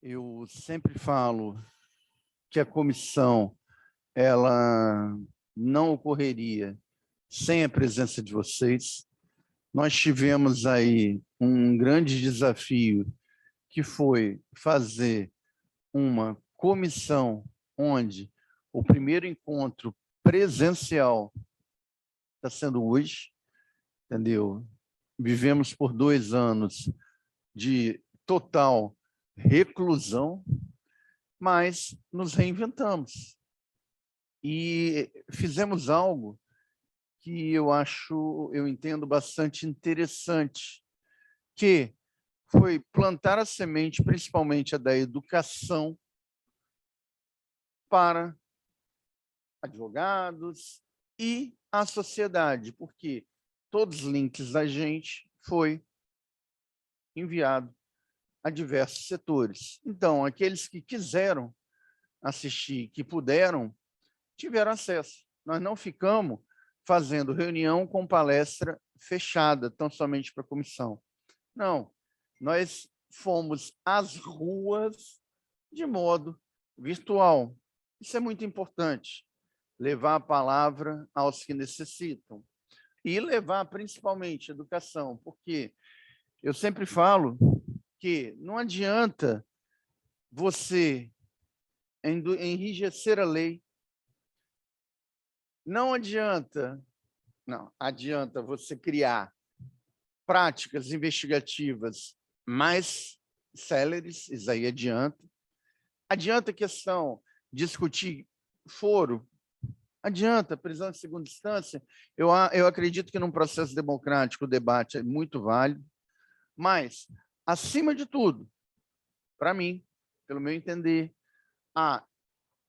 Eu sempre falo que a comissão ela não ocorreria sem a presença de vocês. Nós tivemos aí um grande desafio, que foi fazer uma comissão onde o primeiro encontro presencial está sendo hoje, entendeu? Vivemos por 2 anos de total reclusão, mas nos reinventamos e fizemos algo que eu entendo bastante interessante, que foi plantar a semente, principalmente a da educação, para advogados e a sociedade, porque todos os links da gente foi enviado a diversos setores. Então, aqueles que quiseram assistir, que puderam, tiveram acesso. Nós não ficamos fazendo reunião com palestra fechada, tão somente para a comissão. Não, nós fomos às ruas de modo virtual. Isso é muito importante, levar a palavra aos que necessitam e levar principalmente educação, porque eu sempre falo que não adianta você enrijecer a lei, não adianta você criar práticas investigativas mais céleres, isso aí adianta. Adianta a questão discutir foro, adianta prisão de segunda instância. Eu acredito que num processo democrático o debate é muito válido, mas, acima de tudo, para mim, pelo meu entender, a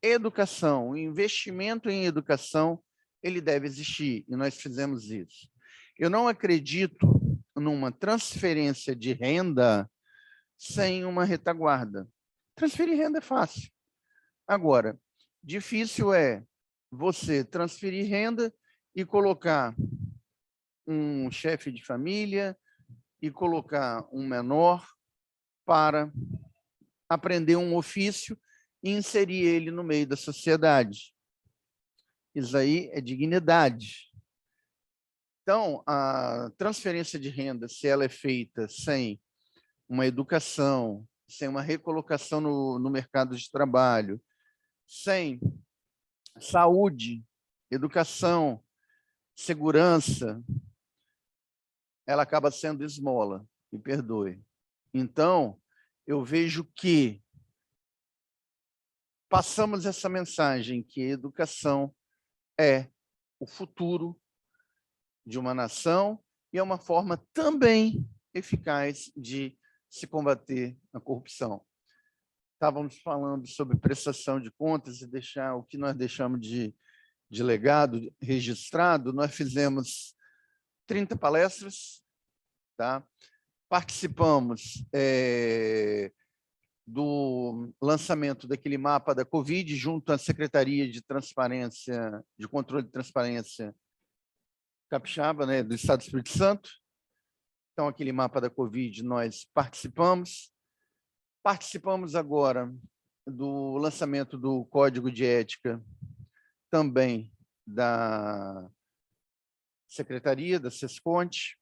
educação, o investimento em educação, ele deve existir, e nós fizemos isso. Eu não acredito numa transferência de renda sem uma retaguarda. Transferir renda é fácil. Agora, difícil é você transferir renda e colocar um chefe de família e colocar um menor para aprender um ofício e inserir ele no meio da sociedade. Isso aí é dignidade. Então, a transferência de renda, se ela é feita sem uma educação, sem uma recolocação no mercado de trabalho, sem saúde, educação, segurança, ela acaba sendo esmola, me perdoe. Então, eu vejo que passamos essa mensagem que a educação é o futuro de uma nação e é uma forma também eficaz de se combater a corrupção. Estávamos falando sobre prestação de contas e deixar o que nós deixamos de legado registrado. Nós fizemos 30 palestras, tá? Participamos do lançamento daquele mapa da Covid junto à Secretaria de Transparência, de Controle de Transparência Capixaba, né, do Estado do Espírito Santo. Então, aquele mapa da Covid nós participamos. Participamos agora do lançamento do Código de Ética, também da Secretaria, da SESCONT.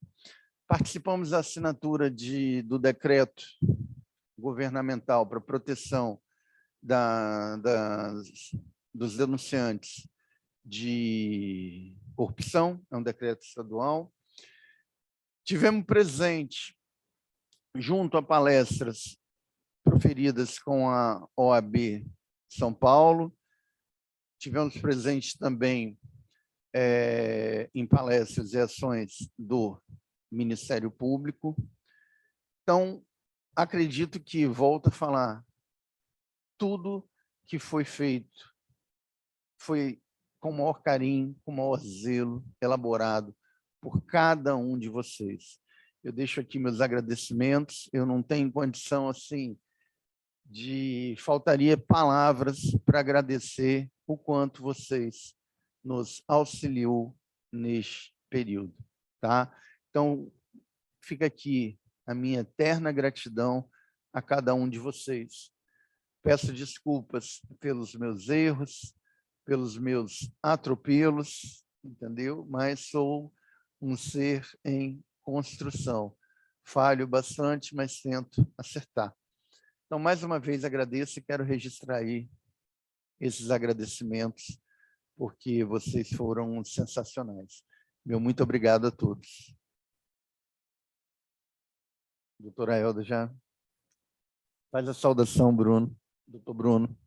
Participamos da assinatura do decreto governamental para proteção dos denunciantes de corrupção, é um decreto estadual. Tivemos presente, junto a palestras proferidas com a OAB São Paulo, tivemos presente também em palestras e ações do Ministério Público. Então, acredito que, volto a falar, tudo que foi feito foi com o maior carinho, com o maior zelo, elaborado por cada um de vocês. Eu deixo aqui meus agradecimentos, eu não tenho condição, assim, faltaria palavras para agradecer o quanto vocês nos auxiliou neste período, tá? Então, fica aqui a minha eterna gratidão a cada um de vocês. Peço desculpas pelos meus erros, pelos meus atropelos, entendeu? Mas sou um ser em construção. Falho bastante, mas tento acertar. Então, mais uma vez, agradeço e quero registrar aí esses agradecimentos, porque vocês foram sensacionais. Meu muito obrigado a todos. Doutora Elda, já faz a saudação, Bruno. Doutor Bruno.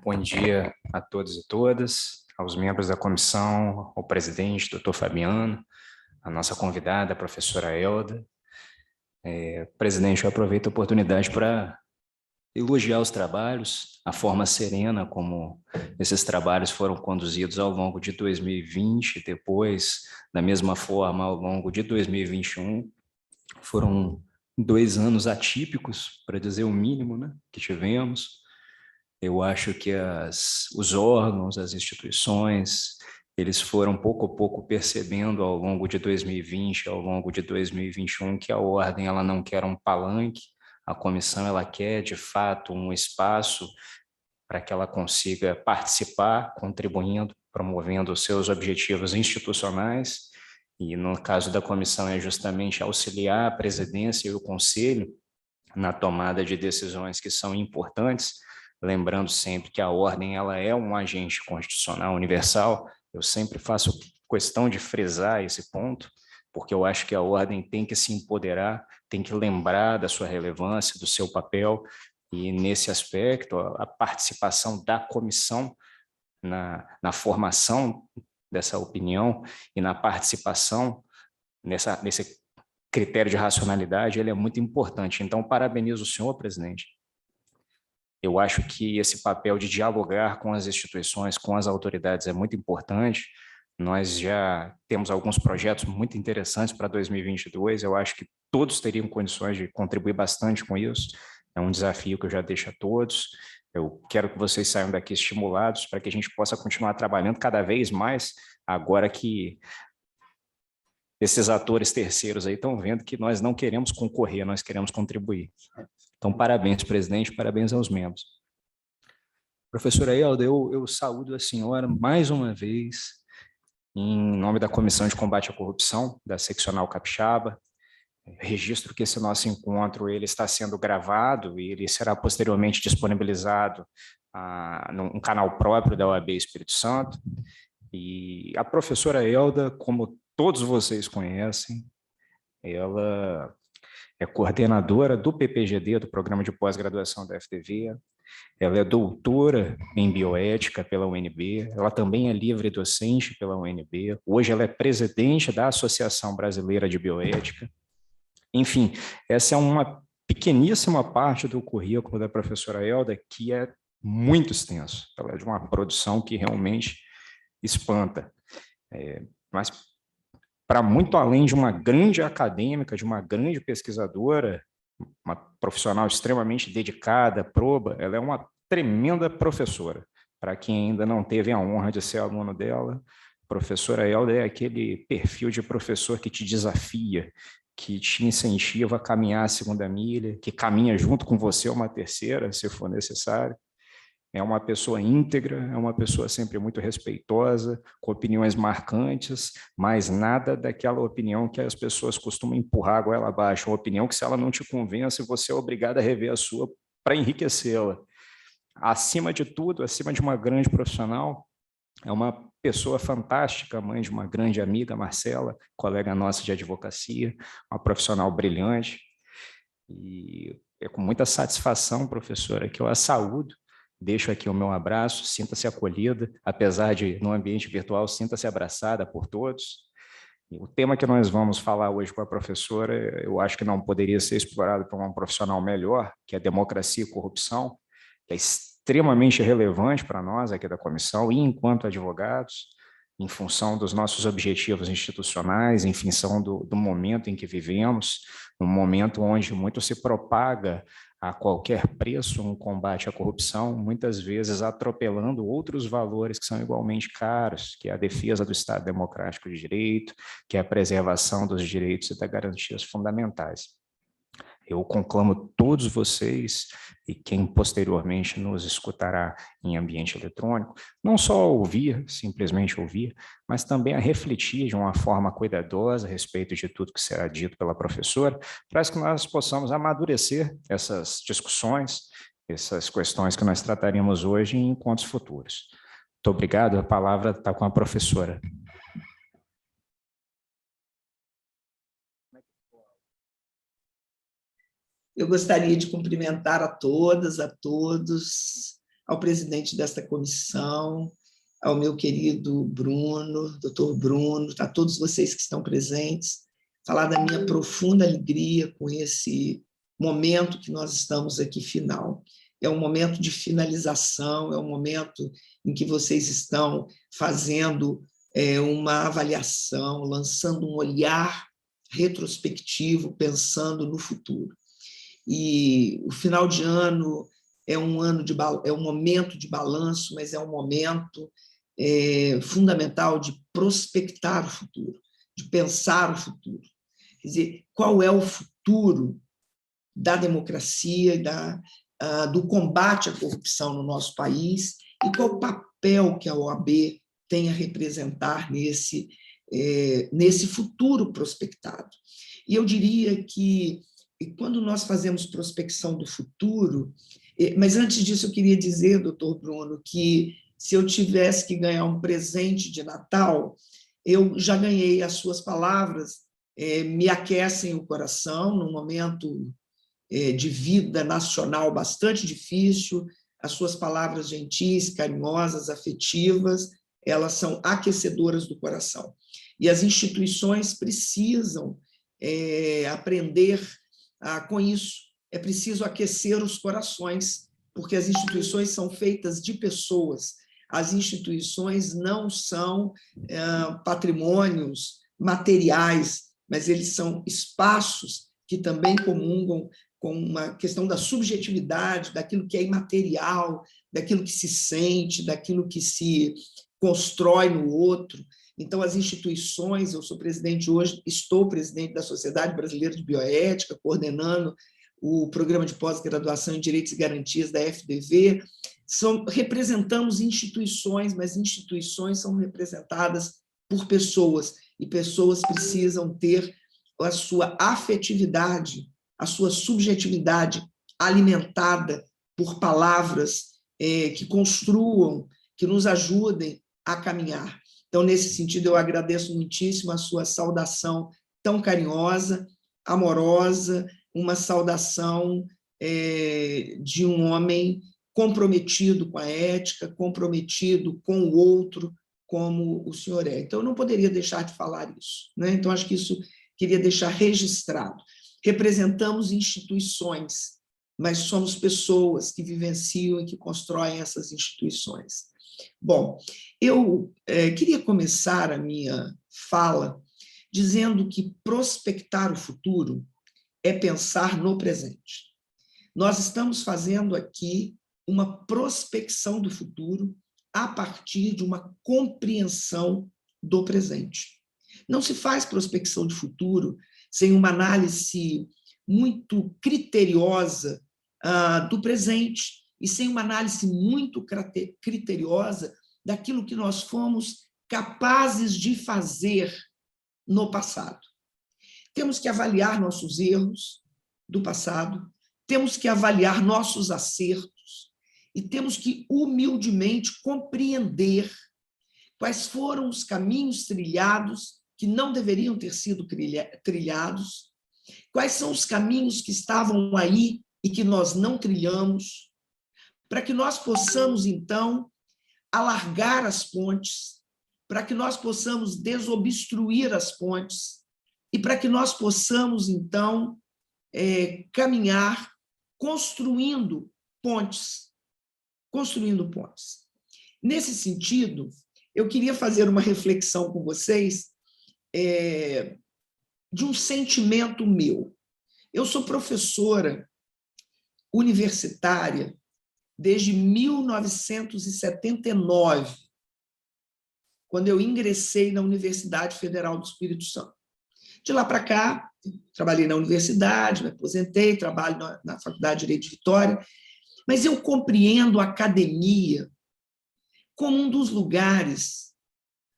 Bom dia a todos e todas, aos membros da comissão, ao presidente, doutor Fabiano, a nossa convidada, a professora Elda. Presidente, eu aproveito a oportunidade para elogiar os trabalhos, a forma serena como esses trabalhos foram conduzidos ao longo de 2020, depois, da mesma forma, ao longo de 2021. Foram 2 anos atípicos, para dizer o mínimo, né, que tivemos. Eu acho que os órgãos, as instituições, eles foram pouco a pouco percebendo ao longo de 2020, ao longo de 2021, que a ordem ela não quer um palanque, a comissão ela quer, de fato, um espaço para que ela consiga participar, contribuindo, promovendo os seus objetivos institucionais. E no caso da comissão é justamente auxiliar a presidência e o conselho na tomada de decisões que são importantes, lembrando sempre que a ordem ela é um agente constitucional universal. Eu sempre faço questão de frisar esse ponto, porque eu acho que a ordem tem que se empoderar, tem que lembrar da sua relevância, do seu papel, e nesse aspecto, a participação da comissão na formação dessa opinião e na participação nesse critério de racionalidade, ele é muito importante. Então, parabenizo o senhor, presidente. Eu acho que esse papel de dialogar com as instituições, com as autoridades é muito importante. Nós já temos alguns projetos muito interessantes para 2022. Eu acho que todos teriam condições de contribuir bastante com isso. É um desafio que eu já deixo a todos. Eu quero que vocês saiam daqui estimulados para que a gente possa continuar trabalhando cada vez mais, agora que esses atores terceiros aí estão vendo que nós não queremos concorrer, nós queremos contribuir. Então, parabéns, presidente, parabéns aos membros. Professora Elda, eu saúdo a senhora mais uma vez, em nome da Comissão de Combate à Corrupção, da Seccional Capixaba. Registro que esse nosso encontro ele está sendo gravado e ele será posteriormente disponibilizado num canal próprio da OAB Espírito Santo. E a professora Elda, como todos vocês conhecem, ela é coordenadora do PPGD, do Programa de Pós-Graduação da FTV, ela é doutora em bioética pela UNB, ela também é livre docente pela UNB, hoje ela é presidente da Associação Brasileira de Bioética. Enfim, essa é uma pequeníssima parte do currículo da professora Elda, que é muito extenso, ela é de uma produção que realmente espanta, mas para muito além de uma grande acadêmica, de uma grande pesquisadora, uma profissional extremamente dedicada, proba, ela é uma tremenda professora. Para quem ainda não teve a honra de ser aluno dela, a professora Elda é aquele perfil de professor que te desafia, que te incentiva a caminhar a segunda milha, que caminha junto com você uma terceira, se for necessário. É uma pessoa íntegra, é uma pessoa sempre muito respeitosa, com opiniões marcantes, mas nada daquela opinião que as pessoas costumam empurrar a goela abaixo, uma opinião que, se ela não te convence, você é obrigado a rever a sua para enriquecê-la. Acima de tudo, acima de uma grande profissional, é uma pessoa fantástica, mãe de uma grande amiga, Marcela, colega nossa de advocacia, uma profissional brilhante. E é com muita satisfação, professora, que eu a saúdo. Deixo aqui o meu abraço, sinta-se acolhida, apesar de, no ambiente virtual, sinta-se abraçada por todos. E o tema que nós vamos falar hoje com a professora, eu acho que não poderia ser explorado por um profissional melhor, que é democracia e corrupção, que é extremamente relevante para nós aqui da comissão e enquanto advogados, em função dos nossos objetivos institucionais, em função do momento em que vivemos, um momento onde muito se propaga a qualquer preço um combate à corrupção, muitas vezes atropelando outros valores que são igualmente caros, que é a defesa do Estado Democrático de Direito, que é a preservação dos direitos e das garantias fundamentais. Eu conclamo todos vocês e quem posteriormente nos escutará em ambiente eletrônico, não só ouvir, simplesmente ouvir, mas também a refletir de uma forma cuidadosa a respeito de tudo que será dito pela professora, para que nós possamos amadurecer essas discussões, essas questões que nós trataremos hoje em encontros futuros. Muito obrigado, a palavra está com a professora. Eu gostaria de cumprimentar a todas, a todos, ao presidente desta comissão, ao meu querido Bruno, doutor Bruno, a todos vocês que estão presentes, falar da minha profunda alegria com esse momento que nós estamos aqui final. É um momento de finalização, é um momento em que vocês estão fazendo uma avaliação, lançando um olhar retrospectivo, pensando no futuro. E o final de ano é um momento de balanço, mas é um momento fundamental de prospectar o futuro, de pensar o futuro. Quer dizer, qual é o futuro da democracia e do combate à corrupção no nosso país e qual o papel que a OAB tem a representar nesse futuro prospectado. E eu diria que quando nós fazemos prospecção do futuro, mas antes disso eu queria dizer, doutor Bruno, que se eu tivesse que ganhar um presente de Natal, eu já ganhei. As suas palavras me aquecem o coração num momento de vida nacional bastante difícil. As suas palavras gentis, carinhosas, afetivas, elas são aquecedoras do coração. E as instituições precisam aprender com isso. É preciso aquecer os corações, porque as instituições são feitas de pessoas. As instituições não são patrimônios materiais, mas eles são espaços que também comungam com uma questão da subjetividade, daquilo que é imaterial, daquilo que se sente, daquilo que se constrói no outro. Então, as instituições, eu sou presidente hoje, estou presidente da Sociedade Brasileira de Bioética, coordenando o programa de pós-graduação em Direitos e Garantias da FDV. Representamos instituições, mas instituições são representadas por pessoas, e pessoas precisam ter a sua afetividade, a sua subjetividade alimentada por palavras que construam, que nos ajudem a caminhar. Então, nesse sentido, eu agradeço muitíssimo a sua saudação tão carinhosa, amorosa, uma saudação de um homem comprometido com a ética, comprometido com o outro, como o senhor é. Então, eu não poderia deixar de falar isso, né? Então, acho que isso queria deixar registrado. Representamos instituições, mas somos pessoas que vivenciam e que constroem essas instituições. Bom, eu queria começar a minha fala dizendo que prospectar o futuro é pensar no presente. Nós estamos fazendo aqui uma prospecção do futuro a partir de uma compreensão do presente. Não se faz prospecção de futuro sem uma análise muito criteriosa do presente e sem uma análise muito criteriosa daquilo que nós fomos capazes de fazer no passado. Temos que avaliar nossos erros do passado, temos que avaliar nossos acertos e temos que humildemente compreender quais foram os caminhos trilhados que não deveriam ter sido trilhados, quais são os caminhos que estavam aí e que nós não trilhamos, para que nós possamos, então, alargar as pontes, para que nós possamos desobstruir as pontes e para que nós possamos, então, caminhar construindo pontes. Nesse sentido, eu queria fazer uma reflexão com vocês de um sentimento meu. Eu sou professora universitária desde 1979, quando eu ingressei na Universidade Federal do Espírito Santo. De lá para cá, trabalhei na universidade, me aposentei, trabalho na Faculdade de Direito de Vitória, mas eu compreendo a academia como um dos lugares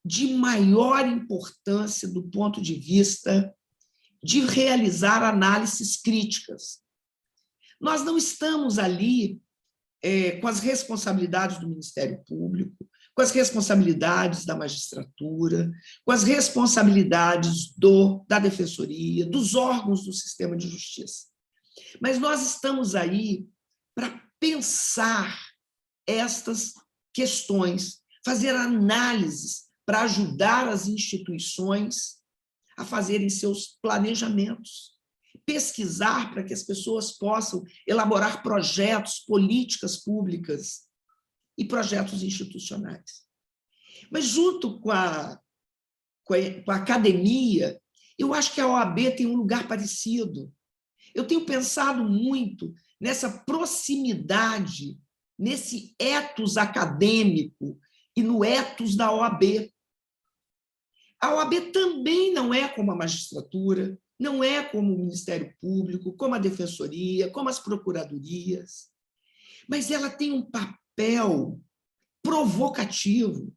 de maior importância do ponto de vista de realizar análises críticas. Nós não estamos ali com as responsabilidades do Ministério Público, com as responsabilidades da magistratura, com as responsabilidades da Defensoria, dos órgãos do sistema de justiça. Mas nós estamos aí para pensar estas questões, fazer análises para ajudar as instituições a fazerem seus planejamentos, pesquisar para que as pessoas possam elaborar projetos, políticas públicas e projetos institucionais. Mas, junto com a academia, eu acho que a OAB tem um lugar parecido. Eu tenho pensado muito nessa proximidade, nesse ethos acadêmico e no ethos da OAB. A OAB também não é como a magistratura, não é como o Ministério Público, como a Defensoria, como as procuradorias, mas ela tem um papel provocativo,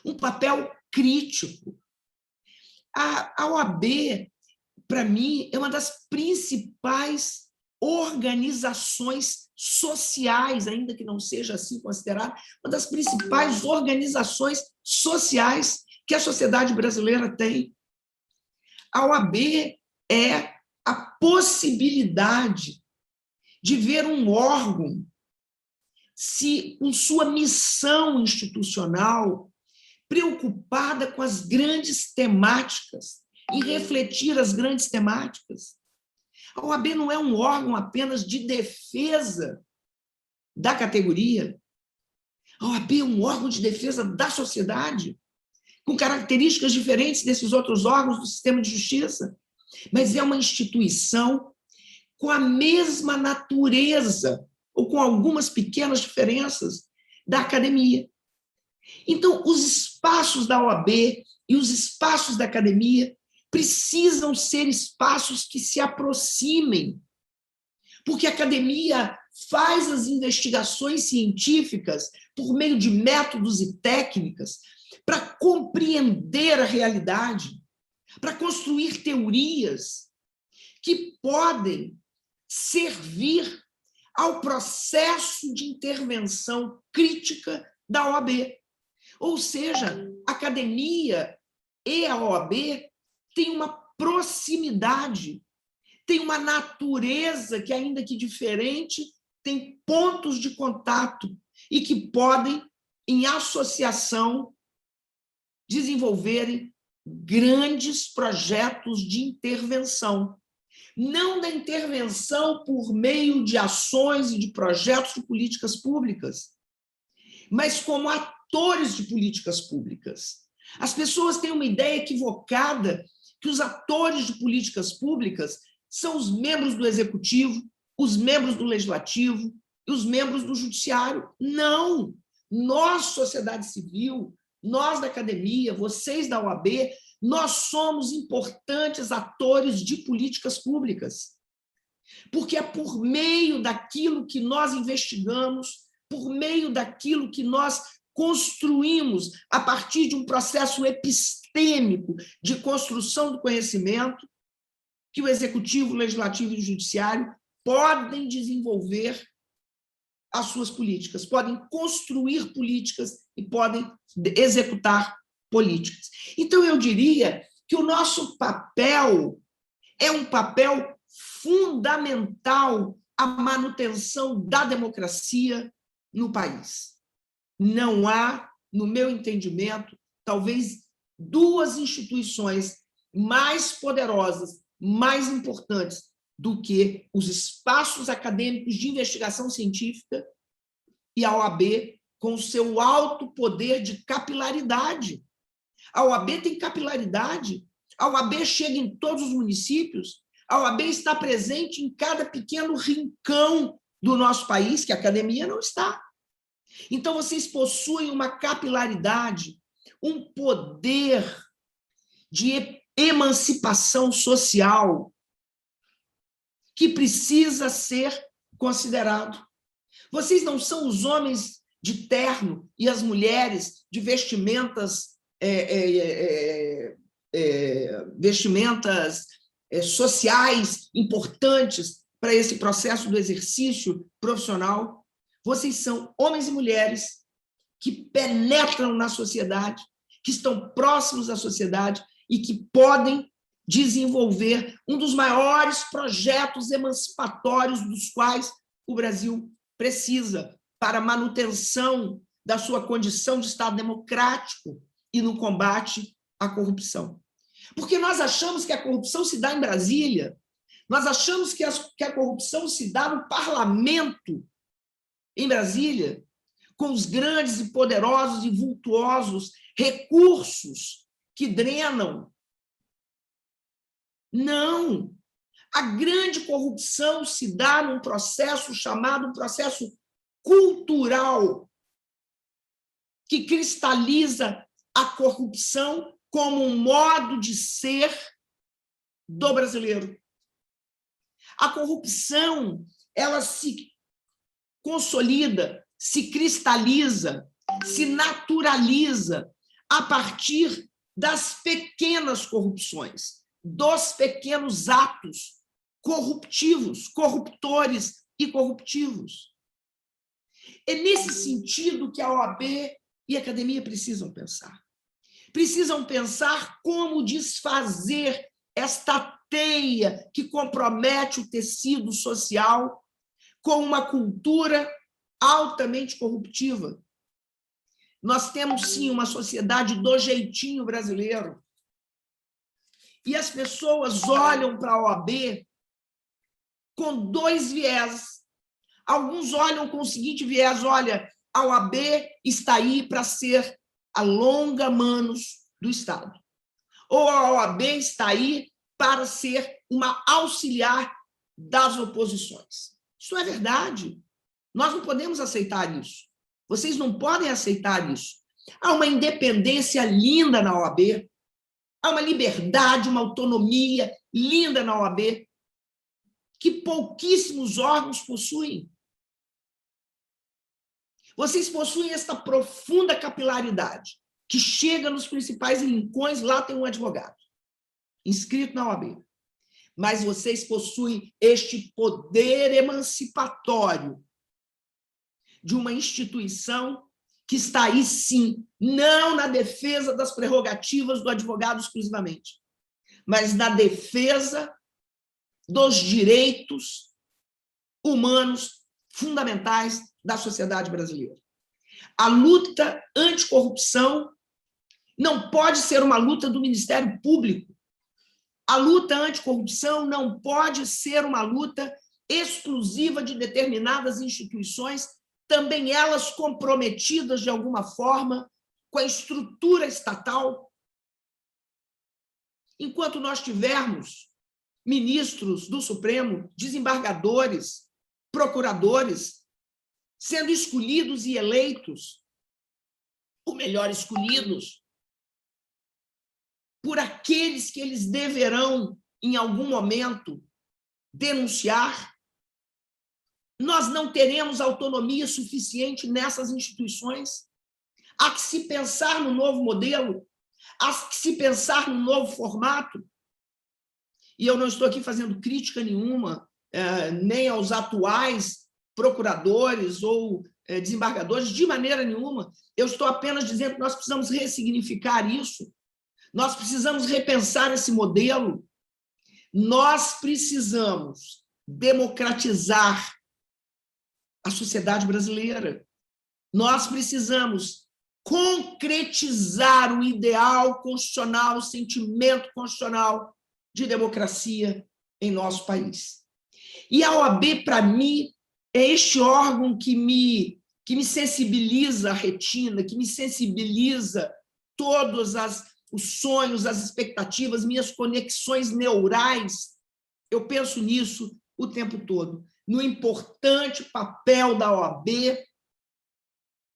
um papel crítico. A OAB, para mim, é uma das principais organizações sociais, ainda que não seja assim considerada, uma das principais organizações sociais que a sociedade brasileira tem. A OAB é a possibilidade de ver um órgão com sua missão institucional preocupada com as grandes temáticas e refletir as grandes temáticas. A OAB não é um órgão apenas de defesa da categoria. A OAB é um órgão de defesa da sociedade, com características diferentes desses outros órgãos do sistema de justiça, mas é uma instituição com a mesma natureza, ou com algumas pequenas diferenças, da academia. Então, os espaços da OAB e os espaços da academia precisam ser espaços que se aproximem, porque a academia faz as investigações científicas por meio de métodos e técnicas para compreender a realidade, para construir teorias que podem servir ao processo de intervenção crítica da OAB. Ou seja, a academia e a OAB têm uma proximidade, têm uma natureza que, ainda que diferente, tem pontos de contato e que podem, em associação, desenvolverem grandes projetos de intervenção. Não da intervenção por meio de ações e de projetos de políticas públicas, mas como atores de políticas públicas. As pessoas têm uma ideia equivocada que os atores de políticas públicas são os membros do Executivo, os membros do Legislativo e os membros do Judiciário. Não! Nós, sociedade civil, nós da academia, vocês da OAB, nós somos importantes atores de políticas públicas, porque é por meio daquilo que nós investigamos, por meio daquilo que nós construímos a partir de um processo epistêmico de construção do conhecimento, que o Executivo, o Legislativo e o Judiciário podem desenvolver as suas políticas, podem construir políticas e podem executar políticas. Então, eu diria que o nosso papel é um papel fundamental à manutenção da democracia no país. Não há, no meu entendimento, talvez duas instituições mais poderosas, mais importantes do que os espaços acadêmicos de investigação científica e a OAB com o seu alto poder de capilaridade. A OAB tem capilaridade, a OAB chega em todos os municípios, a OAB está presente em cada pequeno rincão do nosso país, que a academia não está. Então, vocês possuem uma capilaridade, um poder de emancipação social que precisa ser considerado. Vocês não são os homens de terno e as mulheres de vestimentas sociais importantes para esse processo do exercício profissional. Vocês são homens e mulheres que penetram na sociedade, que estão próximos da sociedade e que podem desenvolver um dos maiores projetos emancipatórios dos quais o Brasil precisa para a manutenção da sua condição de Estado democrático e no combate à corrupção. Porque nós achamos que a corrupção se dá em Brasília, nós achamos que a corrupção se dá no parlamento em Brasília, com os grandes e poderosos e vultuosos recursos que drenam. Não! A grande corrupção se dá num processo chamado processo cultural, que cristaliza a corrupção como um modo de ser do brasileiro. A corrupção, ela se consolida, se cristaliza, se naturaliza a partir das pequenas corrupções, dos pequenos atos corruptivos, corruptores e corruptivos. É nesse sentido que a OAB e a academia precisam pensar. Precisam pensar como desfazer esta teia que compromete o tecido social com uma cultura altamente corruptiva. Nós temos, sim, uma sociedade do jeitinho brasileiro. E as pessoas olham para a OAB com dois viés. Alguns olham com o seguinte viés: olha, a OAB está aí para ser a longa-manos do Estado. Ou a OAB está aí para ser uma auxiliar das oposições. Isso é verdade. Nós não podemos aceitar isso. Vocês não podem aceitar isso. Há uma independência linda na OAB, há uma liberdade, uma autonomia linda na OAB, que pouquíssimos órgãos possuem. Vocês possuem esta profunda capilaridade, que chega nos principais rincões, lá tem um advogado, inscrito na OAB. Mas vocês possuem este poder emancipatório de uma instituição que está aí, sim, não na defesa das prerrogativas do advogado exclusivamente, mas na defesa dos direitos humanos fundamentais da sociedade brasileira. A luta anticorrupção não pode ser uma luta do Ministério Público. A luta anticorrupção não pode ser uma luta exclusiva de determinadas instituições, também elas comprometidas de alguma forma com a estrutura estatal. Enquanto nós tivermos ministros do Supremo, desembargadores, procuradores, sendo escolhidos e eleitos, ou melhor, escolhidos por aqueles que eles deverão, em algum momento, denunciar, nós não teremos autonomia suficiente nessas instituições. Há que se pensar no novo modelo, há que se pensar no novo formato. E eu não estou aqui fazendo crítica nenhuma, nem aos atuais procuradores ou desembargadores, de maneira nenhuma. Eu estou apenas dizendo que nós precisamos ressignificar isso, nós precisamos repensar esse modelo, nós precisamos democratizar a sociedade brasileira, nós precisamos concretizar o ideal constitucional, o sentimento constitucional de democracia em nosso país. E a OAB, para mim, é este órgão que me sensibiliza a retina, que me sensibiliza todos os sonhos, as expectativas, minhas conexões neurais. Eu penso nisso o tempo todo. no importante papel da OAB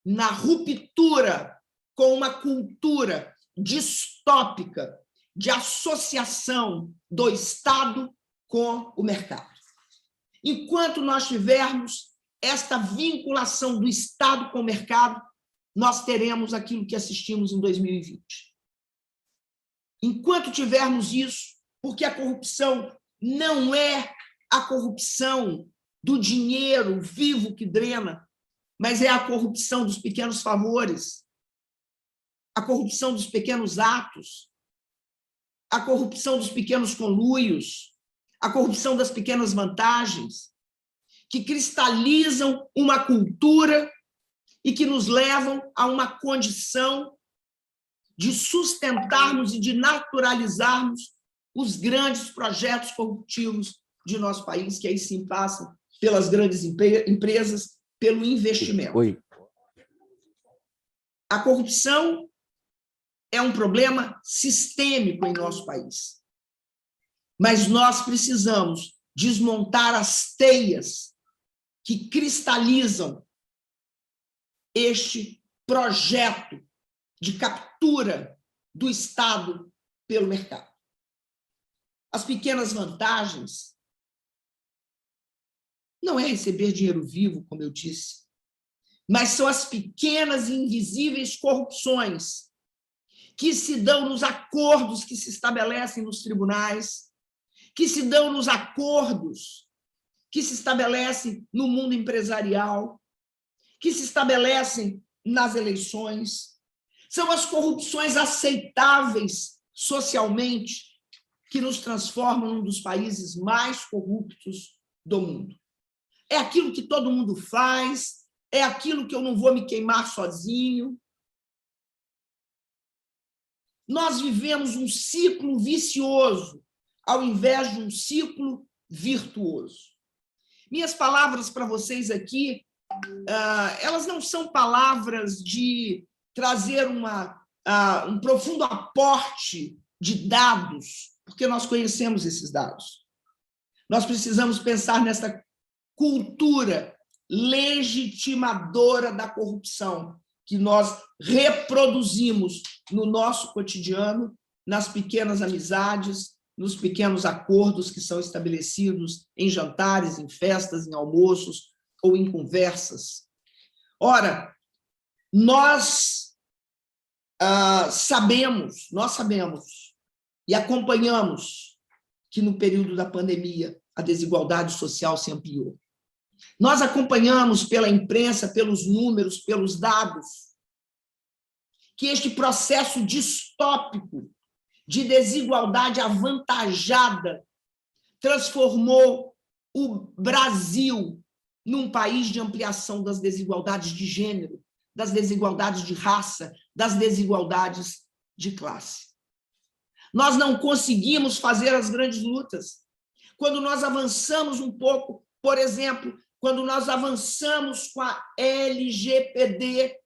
na ruptura com uma cultura distópica de associação do Estado com o mercado. Enquanto nós tivermos esta vinculação do Estado com o mercado, nós teremos aquilo que assistimos em 2020. Enquanto tivermos isso, porque a corrupção não é a corrupção do dinheiro vivo que drena, mas é a corrupção dos pequenos favores, a corrupção dos pequenos atos, a corrupção dos pequenos conluios, a corrupção das pequenas vantagens, que cristalizam uma cultura e que nos levam a uma condição de sustentarmos e de naturalizarmos os grandes projetos corruptivos de nosso país, que aí sim passam pelas grandes empresas, pelo investimento. A corrupção é um problema sistêmico em nosso país. Mas nós precisamos desmontar as teias que cristalizam este projeto de captura do Estado pelo mercado. As pequenas vantagens não é receber dinheiro vivo, como eu disse, mas são as pequenas e invisíveis corrupções que se dão nos acordos que se estabelecem nos tribunais, que se dão nos acordos que se estabelecem no mundo empresarial, que se estabelecem nas eleições. São as corrupções aceitáveis socialmente que nos transformam num dos países mais corruptos do mundo. É aquilo que todo mundo faz, é aquilo que eu não vou me queimar sozinho. Nós vivemos um ciclo vicioso, ao invés de um ciclo virtuoso. Minhas palavras para vocês aqui, elas não são palavras de trazer um profundo aporte de dados, porque nós conhecemos esses dados. Nós precisamos pensar nessa cultura legitimadora da corrupção que nós reproduzimos no nosso cotidiano, nas pequenas amizades, nos pequenos acordos que são estabelecidos em jantares, em festas, em almoços ou em conversas. Ora, nós sabemos e acompanhamos que no período da pandemia a desigualdade social se ampliou. Nós acompanhamos pela imprensa, pelos números, pelos dados, que este processo distópico de desigualdade avantajada transformou o Brasil num país de ampliação das desigualdades de gênero, das desigualdades de raça, das desigualdades de classe. Nós não conseguimos fazer as grandes lutas. Quando nós avançamos um pouco, por exemplo, quando nós avançamos com a LGPD,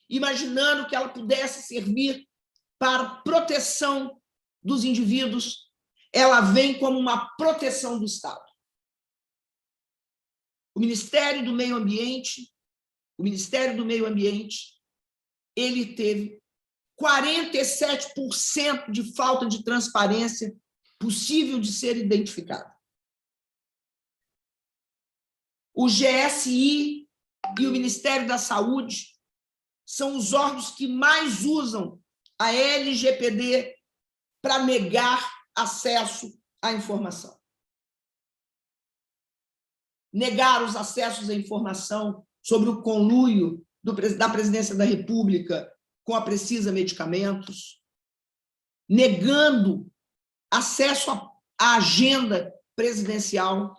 imaginando que ela pudesse servir para proteção dos indivíduos, ela vem como uma proteção do Estado. O Ministério do Meio Ambiente, ele teve 47% de falta de transparência possível de ser identificada. O GSI e o Ministério da Saúde são os órgãos que mais usam a LGPD para negar acesso à informação. Negar os acessos à informação sobre o conluio da Presidência da República com a Precisa Medicamentos, negando acesso à agenda presidencial.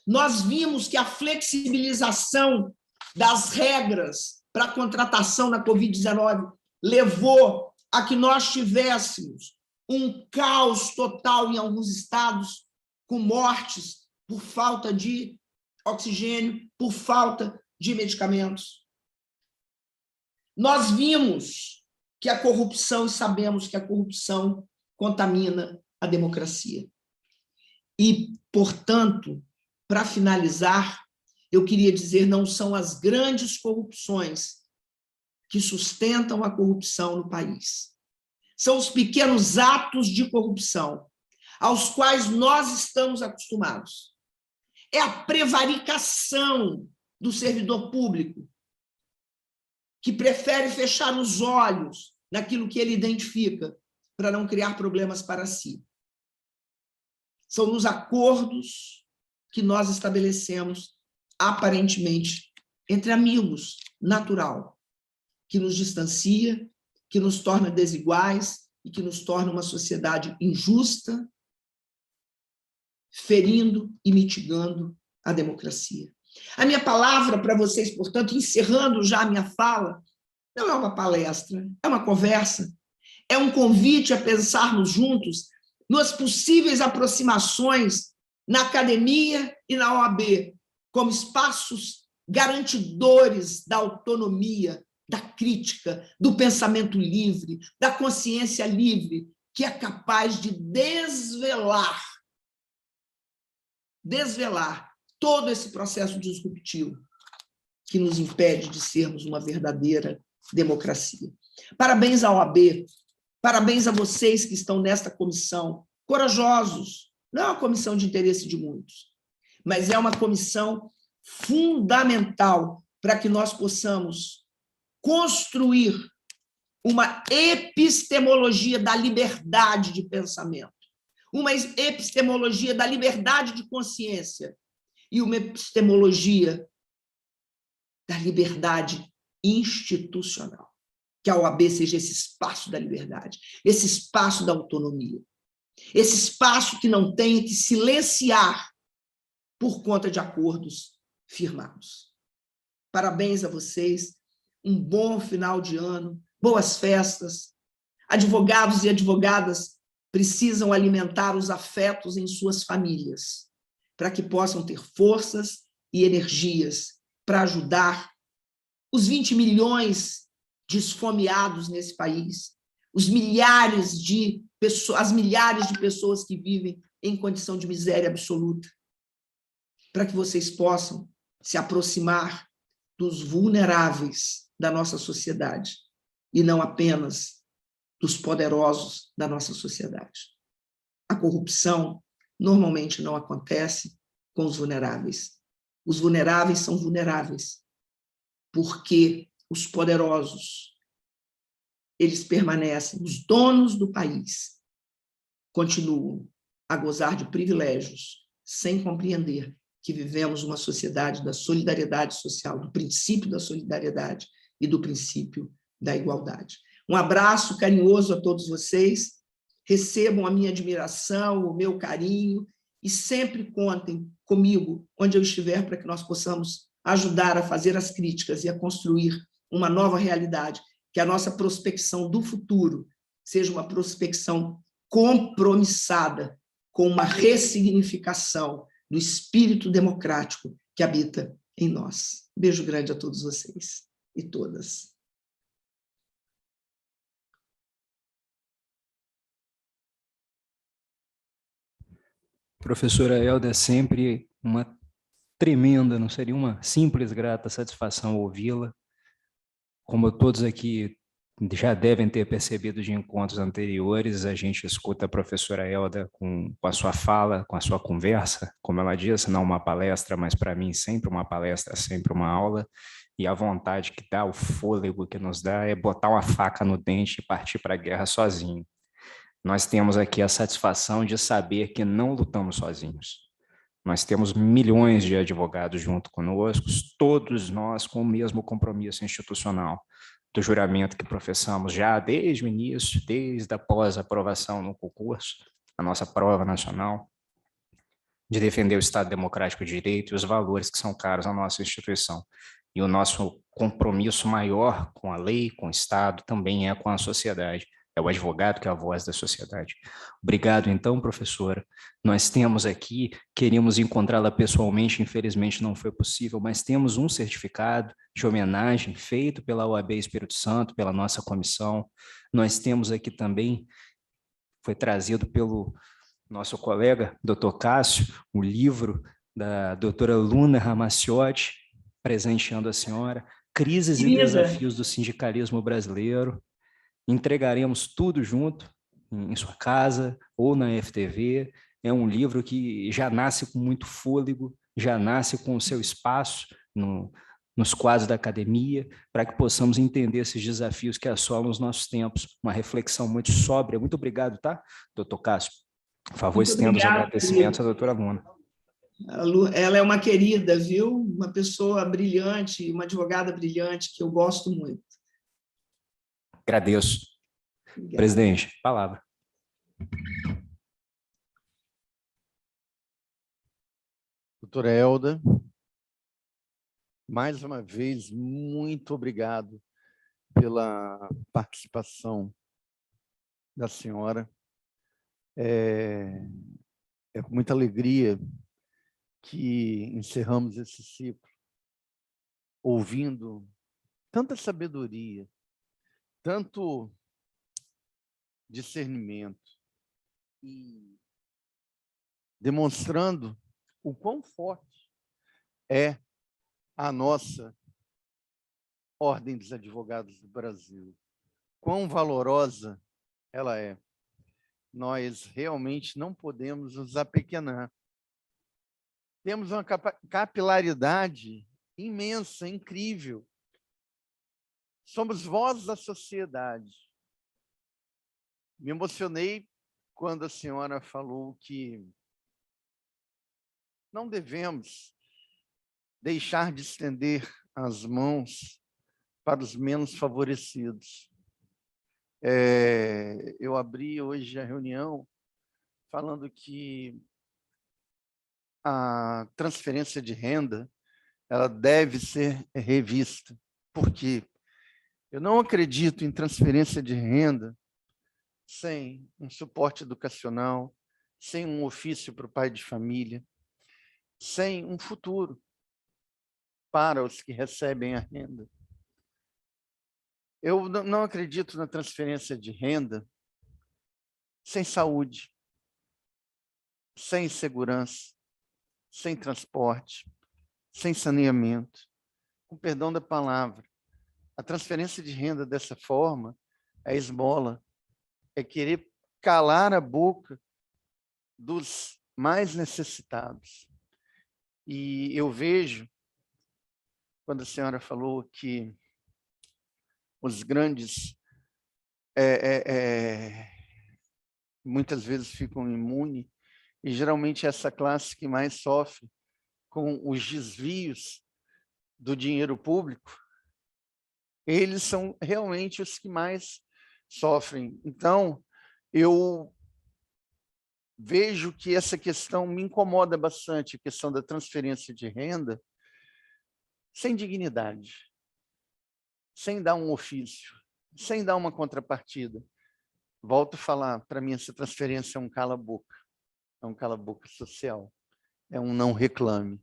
Nós vimos que a flexibilização das regras para a contratação na Covid-19 levou a que nós tivéssemos um caos total em alguns estados, com mortes por falta de oxigênio, por falta de medicamentos. Nós vimos que a corrupção, e sabemos que a corrupção contamina a democracia. E, portanto, para finalizar, eu queria dizer, não são as grandes corrupções que sustentam a corrupção no país. São os pequenos atos de corrupção aos quais nós estamos acostumados. É a prevaricação do servidor público, que prefere fechar os olhos naquilo que ele identifica para não criar problemas para si. São os acordos que nós estabelecemos, aparentemente, entre amigos, natural, que nos distancia, que nos torna desiguais e que nos torna uma sociedade injusta, ferindo e mitigando a democracia. A minha palavra para vocês, portanto, encerrando já a minha fala, não é uma palestra, é uma conversa, é um convite a pensarmos juntos nas possíveis aproximações na academia e na OAB, como espaços garantidores da autonomia, da crítica, do pensamento livre, da consciência livre, que é capaz de desvelar todo esse processo disruptivo que nos impede de sermos uma verdadeira democracia. Parabéns à OAB, parabéns a vocês que estão nesta comissão, corajosos, não é uma comissão de interesse de muitos, mas é uma comissão fundamental para que nós possamos construir uma epistemologia da liberdade de pensamento, uma epistemologia da liberdade de consciência e uma epistemologia da liberdade institucional. Que a OAB seja esse espaço da liberdade, esse espaço da autonomia, esse espaço que não tenha que silenciar por conta de acordos firmados. Parabéns a vocês, um bom final de ano, boas festas. Advogados e advogadas precisam alimentar os afetos em suas famílias, para que possam ter forças e energias para ajudar os 20 milhões de esfomeados nesse país, as milhares de pessoas que vivem em condição de miséria absoluta, para que vocês possam se aproximar dos vulneráveis da nossa sociedade e não apenas dos poderosos da nossa sociedade. A corrupção normalmente não acontece com os vulneráveis. Os vulneráveis são vulneráveis porque os poderosos, eles permanecem, os donos do país, continuam a gozar de privilégios sem compreender que vivemos uma sociedade da solidariedade social, do princípio da solidariedade e do princípio da igualdade. Um abraço carinhoso a todos vocês, recebam a minha admiração, o meu carinho e sempre contem comigo onde eu estiver para que nós possamos ajudar a fazer as críticas e a construir uma nova realidade, que a nossa prospecção do futuro seja uma prospecção compromissada com uma ressignificação do espírito democrático que habita em nós. Beijo grande a todos vocês e todas. Professora Elda, é sempre uma tremenda, não seria uma simples, grata satisfação ouvi-la. Como todos aqui já devem ter percebido de encontros anteriores, a gente escuta a professora Elda com a sua fala, com a sua conversa, como ela disse, não uma palestra, mas para mim sempre uma palestra, sempre uma aula, e a vontade que dá, o fôlego que nos dá é botar uma faca no dente e partir para a guerra sozinho. Nós temos aqui a satisfação de saber que não lutamos sozinhos. Nós temos milhões de advogados junto conosco, todos nós com o mesmo compromisso institucional do juramento que professamos já desde o início, desde a pós-aprovação no concurso, a nossa prova nacional, de defender o Estado Democrático de Direito e os valores que são caros à nossa instituição. E o nosso compromisso maior com a lei, com o Estado, também é com a sociedade. É o advogado que é a voz da sociedade. Obrigado, então, professora. Nós temos aqui, queríamos encontrá-la pessoalmente, infelizmente não foi possível, mas temos um certificado de homenagem feito pela OAB Espírito Santo, pela nossa comissão. Nós temos aqui também, foi trazido pelo nosso colega, Dr. Cássio, o livro da doutora Luna Ramaciotti, presenteando a senhora, Crises e Querida. Desafios do Sindicalismo Brasileiro. Entregaremos tudo junto, em sua casa ou na FTV. É um livro que já nasce com muito fôlego, já nasce com o seu espaço nos quadros da academia, para que possamos entender esses desafios que assolam os nossos tempos. Uma reflexão muito sóbria. Muito obrigado, tá, doutor Cássio? Por favor, Muito estenda os obrigada, agradecimentos à doutora Luna. Ela é uma querida, viu? Uma pessoa brilhante, uma advogada brilhante, que eu gosto muito. Agradeço. Obrigada. Presidente, palavra. Doutora Elda, mais uma vez, muito obrigado pela participação da senhora. É com muita alegria que encerramos esse ciclo, ouvindo tanta sabedoria, tanto discernimento, e demonstrando o quão forte é a nossa Ordem dos Advogados do Brasil, quão valorosa ela é. Nós realmente não podemos nos apequenar. Temos uma capilaridade imensa, incrível. Somos vozes da sociedade. Me emocionei quando a senhora falou que não devemos deixar de estender as mãos para os menos favorecidos. Eu abri hoje a reunião falando que a transferência de renda ela deve ser revista. Por quê? Eu não acredito em transferência de renda sem um suporte educacional, sem um ofício para o pai de família, sem um futuro para os que recebem a renda. Eu não acredito na transferência de renda sem saúde, sem segurança, sem transporte, sem saneamento. Com perdão da palavra, a transferência de renda dessa forma é esmola, é querer calar a boca dos mais necessitados. E eu vejo, quando a senhora falou que os grandes muitas vezes ficam imunes, e geralmente essa classe que mais sofre com os desvios do dinheiro público, eles são realmente os que mais sofrem. Então, eu vejo que essa questão me incomoda bastante, a questão da transferência de renda, sem dignidade, sem dar um ofício, sem dar uma contrapartida. Volto a falar, para mim essa transferência é um cala-boca, é um cala-boca social, é um não reclame.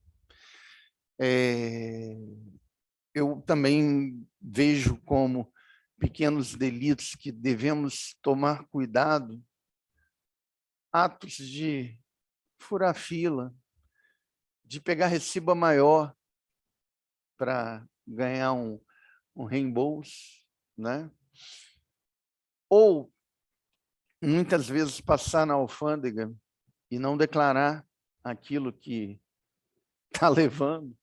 Eu também vejo como pequenos delitos que devemos tomar cuidado, atos de furar fila, de pegar recibo maior para ganhar um reembolso, né? Ou, muitas vezes, passar na alfândega e não declarar aquilo que está levando.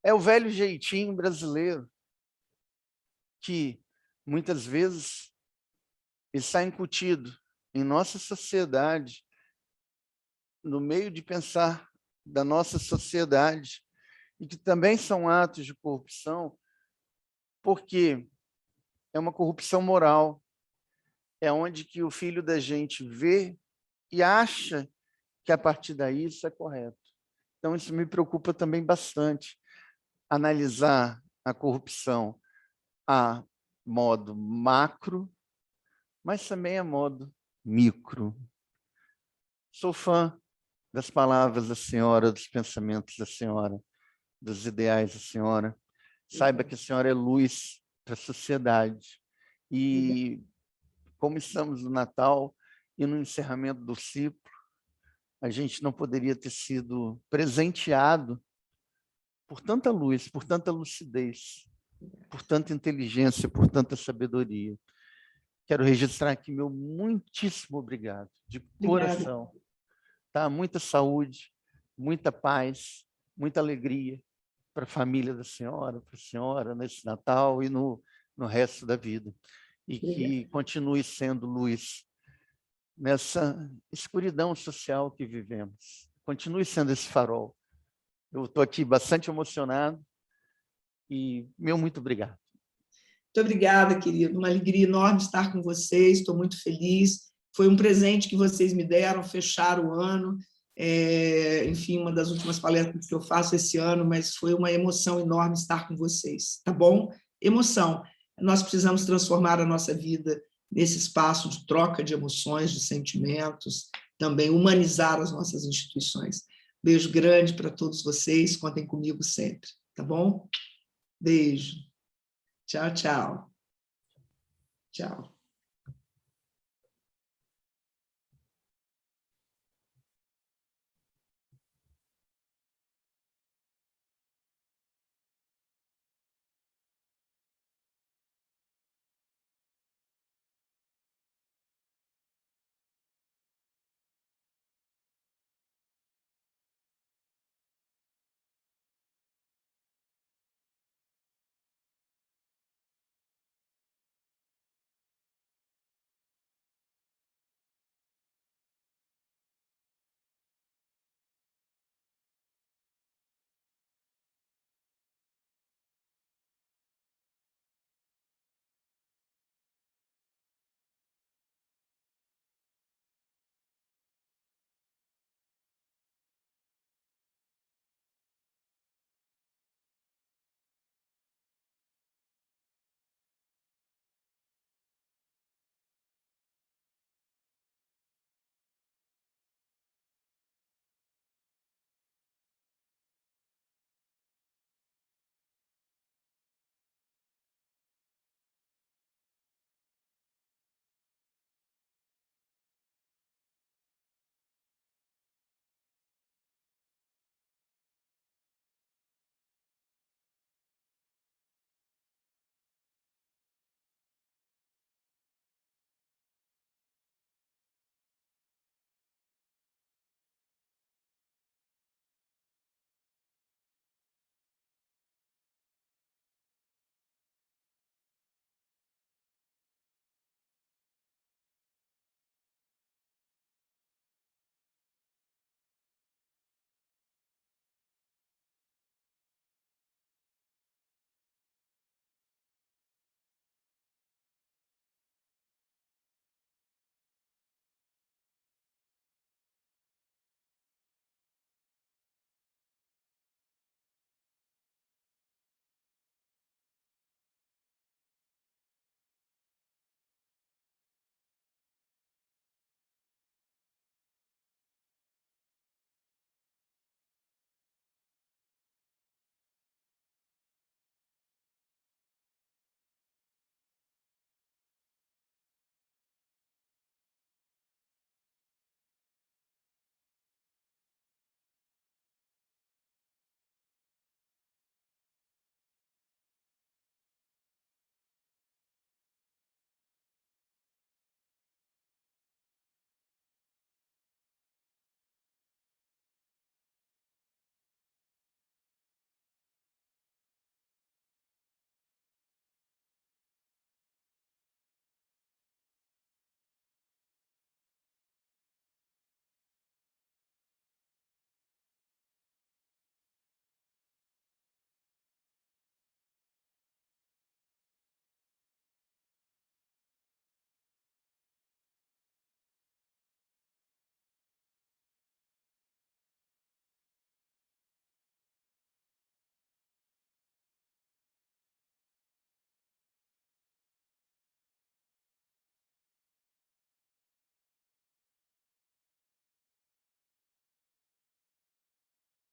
É o velho jeitinho brasileiro, que muitas vezes está incutido em nossa sociedade, no meio de pensar da nossa sociedade, e que também são atos de corrupção, porque é uma corrupção moral, é onde que o filho da gente vê e acha que a partir daí isso é correto. Então isso me preocupa também bastante, analisar a corrupção a modo macro, mas também a modo micro. Sou fã das palavras da senhora, dos pensamentos da senhora, dos ideais da senhora. Saiba que a senhora é luz para a sociedade. E como estamos no Natal e no encerramento do ciclo, a gente não poderia ter sido presenteado por tanta luz, por tanta lucidez, por tanta inteligência, por tanta sabedoria. Quero registrar aqui meu muitíssimo obrigado, de coração. Tá? Muita saúde, muita paz, muita alegria para a família da senhora, para a senhora nesse Natal e no resto da vida. E que continue sendo luz nessa escuridão social que vivemos. Continue sendo esse farol. Eu estou aqui bastante emocionado e muito obrigado. Muito obrigada, querido. Uma alegria enorme estar com vocês, estou muito feliz. Foi um presente que vocês me deram, fechar o ano. Enfim, uma das últimas palestras que eu faço esse ano, mas foi uma emoção enorme estar com vocês, tá bom? Emoção. Nós precisamos transformar a nossa vida nesse espaço de troca de emoções, de sentimentos, também humanizar as nossas instituições. Beijo grande para todos vocês, contem comigo sempre, tá bom? Beijo. Tchau, tchau. Tchau.